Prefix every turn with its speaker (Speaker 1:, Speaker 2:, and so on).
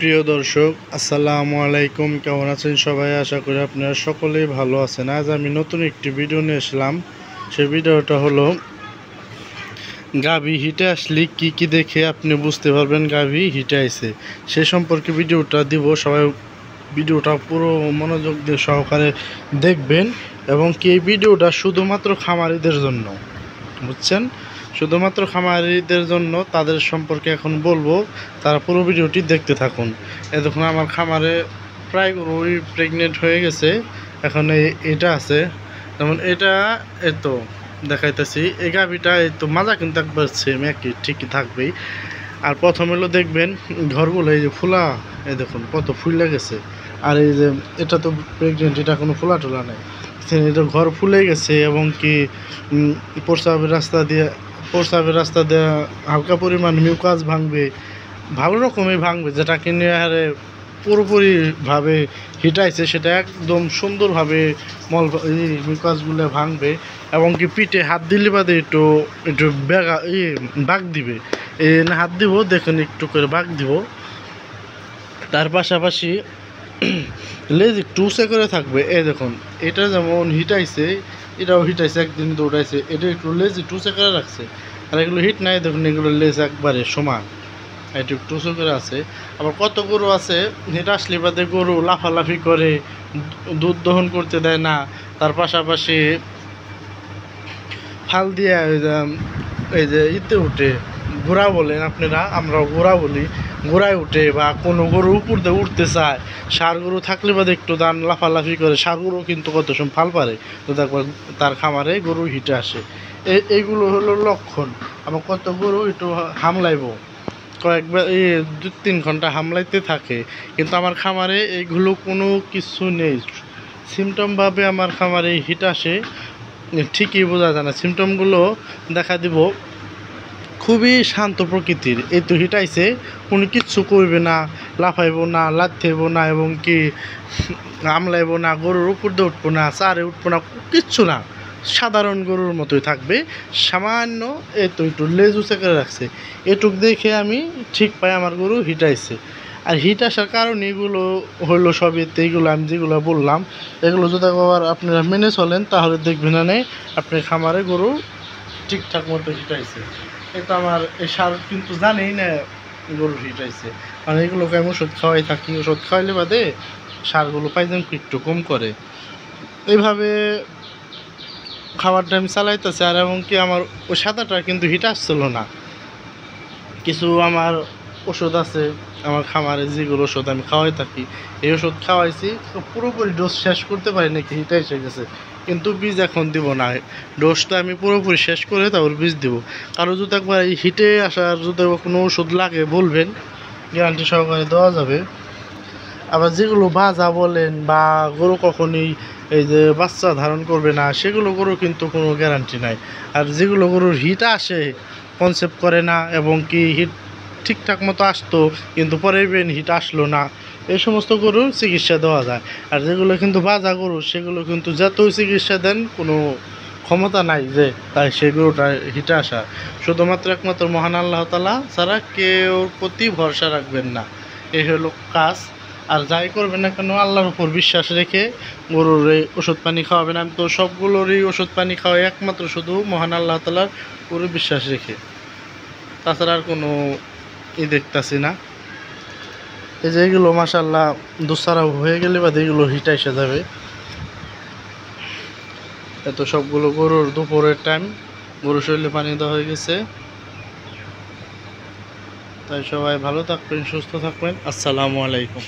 Speaker 1: প্রিয় দর্শক, আসসালামু আলাইকুম। কেমন আছেন সবাই? আশা করি আপনারা সকলেই ভালো আছেন। আজ আমি নতুন একটি ভিডিও নিয়ে আসলাম। সেই ভিডিওটা হলো গাভী হিটে আসলে কি দেখে আপনি বুঝতে পারবেন গাভী হিটে আইছে, সে সম্পর্কে ভিডিওটা দিব। সবাই ভিডিওটা পুরো মনোযোগ দিয়ে সহকারে দেখবেন এবং কি এই ভিডিওটা শুধুমাত্র খামারিদের জন্য, বুঝছেন? শুধুমাত্র খামারিদের জন্য। তাদের সম্পর্কে এখন বলবো, তারা পুরো ভিডিওটি দেখতে থাকুন। দেখুন, আমার খামারে প্রায় গরুই প্রেগনেন্ট হয়ে গেছে। এখন এটা আছে, যেমন এটা তো দেখাইতেছি। এই গাভিটা তো মাজা কিন্তু একবার সেম একই ঠিকই থাকবেই। আর প্রথম হলো দেখবেন ঘরগুলো এই যে ফুলা, এই দেখুন কত ফুলে গেছে। আর এই যে এটা তো প্রেগনেন্ট, এটা কোনো ফুলা টুলা নেই। এটা ঘর ফুলে গেছে এবং কি প্রস্রাবের রাস্তা দিয়ে হালকা পরিমাণ মিউকাস ভাঙবে, ভালো রকমই ভাঙবে, যেটা কিনে হারে পুরোপুরিভাবে হিটাইছে সেটা একদম সুন্দরভাবে মিউকাসগুলো ভাঙবে। এবং কি পিঠে হাত দিলে বাদে একটু একটু বাঘ দিবে, হাত দিব দেখুন, একটু করে বাঘ দিব। তার পাশাপাশি লেজ একটু উঁচে করে থাকবে। এই দেখুন, এটা যেমন হিটাইছে, এটাও হিটাইছে, একদিন দৌড়াইছে, এটা একটু লেজ একটু উঁচে করে রাখছে। আর এগুলো হিট নাই, দেখুন এগুলো লেজ একবারে সমান, একটু একটু উঁচু করে আছে। আবার কত গরু আছে হিট আসলে বাদে গরু লাফালাফি করে, দুধ দহন করতে দেয় না। তার পাশাপাশি ফাল দিয়ে এই যে ইতে উঠে, ঘোড়া বলেন আপনারা, আমরাও ঘোড়া বলি, ঘোড়ায় উঠে, বা কোনো গরু উপর দিয়ে উঠতে চায়। ষাঁড় গরু থাকলে বাদে একটু দান লাফালাফি করে। ষাঁড় গরু কিন্তু কত সময় ফাল পারে, তো দেখবার তার খামারে গরু হিটে আসে। এইগুলো হলো লক্ষণ। আবার কত গরু একটু হামলাইব, কয়েকবার 2-3 ঘন্টা হামলাইতে থাকে, কিন্তু আমার খামারে এইগুলো কোনো কিছু নেই। সিমটমভাবে আমার খামারে হিট আসে, ঠিকই বোঝা যায় না। সিমটমগুলো দেখা দিব খুবই শান্ত প্রকৃতির। এই তো হিটাইছে, কোনো কিচ্ছু করবে না, লাফাইব না, লাথেব না, এবং কি আমলাইব না, গরুর উপর দিয়ে উঠবো না, চারে উঠবো না, কিচ্ছু না, সাধারণ গরুর মতোই থাকবে। সামান্য এই তো একটু লেজ উঁচে করে রাখছে, এটুক দেখে আমি ঠিক পাই আমার গরু হিটাইছে। আর হিট আসার কারণ এগুলো হলো সবই, এইগুলো আমি যেগুলো বললাম, এগুলো যদি আবার আপনারা মেনে চলেন তাহলে দেখবেন না আপনার খামারে গরু ঠিকঠাক মতো হিটাইছে। এটা আমার এই সার কিন্তু জানেই না গরুর হিটাইছে, কারণ এগুলোকে আমি ওষুধ খাওয়াই থাকি। ওষুধ খাওয়াইলে বাদে সারগুলো পাইজাম একটু কম করে। এইভাবে খাবারটা আমি চালাইতেছি। আর এবং কি আমার ওই সাদাটা কিন্তু হিট আসছিল না। কিছু আমার ওষুধ আছে আমার খামারে, যেগুলো ওষুধ আমি খাওয়াই থাকি, এই ওষুধ খাওয়াইছি, পুরোপুরি ডোজ শেষ করতে পারি নাকি হিট এসে গেছে, কিন্তু বীজ এখন দিব না। ডোজটা আমি পুরোপুরি শেষ করে তারপর বীজ দিব। কারো যদি একবার এই হিটে আসার যদি কোনো ওষুধ লাগে বলবেন, গ্যারান্টি সহকারে দেওয়া যাবে। আবার যেগুলো ভাজা বলেন বা গরু কখনই এই যে বাচ্চা ধারণ করবে না, সেগুলো গরু কিন্তু কোনো গ্যারান্টি নাই। আর যেগুলো গরুর হিট আসে, কনসেপ্ট করে না, এবং কি হিট ঠিকঠাক মতো আসতো কিন্তু পরে হিট আসলো না, এই সমস্ত গরুর চিকিৎসা দেওয়া যায়। আর যেগুলো কিন্তু বাজা গরু, সেগুলো কিন্তু যতই চিকিৎসা দেন কোনো ক্ষমতা নাই যে তাই সেই গরুটা হিটে আসা। শুধুমাত্র একমাত্র মহান আল্লাহ তাআলা ছাড়া কেউ প্রতি ভরসা রাখবেন না, এই হলো কাজ। আর যাই করবেন না কেন আল্লাহর উপর বিশ্বাস রেখে গরুর এই ওষুধ পানি খাওয়াবেন। আমি তো সবগুলোরই ওষুধ পানি খাওয়াই একমাত্র শুধু মহান আল্লাহ তাআলার পুরো বিশ্বাস রেখে, তাছাড়া আর কোনো দেখতাছি না। এই যে এগুলো মাশাআল্লাহ দুসারা হয়ে গেলে বা এগুলো হিট এসে যাবে। এত সবগুলো গরুর দুপুরের টাইম, গরু শরীরে পানি দেওয়া হয়ে গেছে। তাই সবাই ভালো থাকবেন, সুস্থ থাকবেন। আসসালামু আলাইকুম।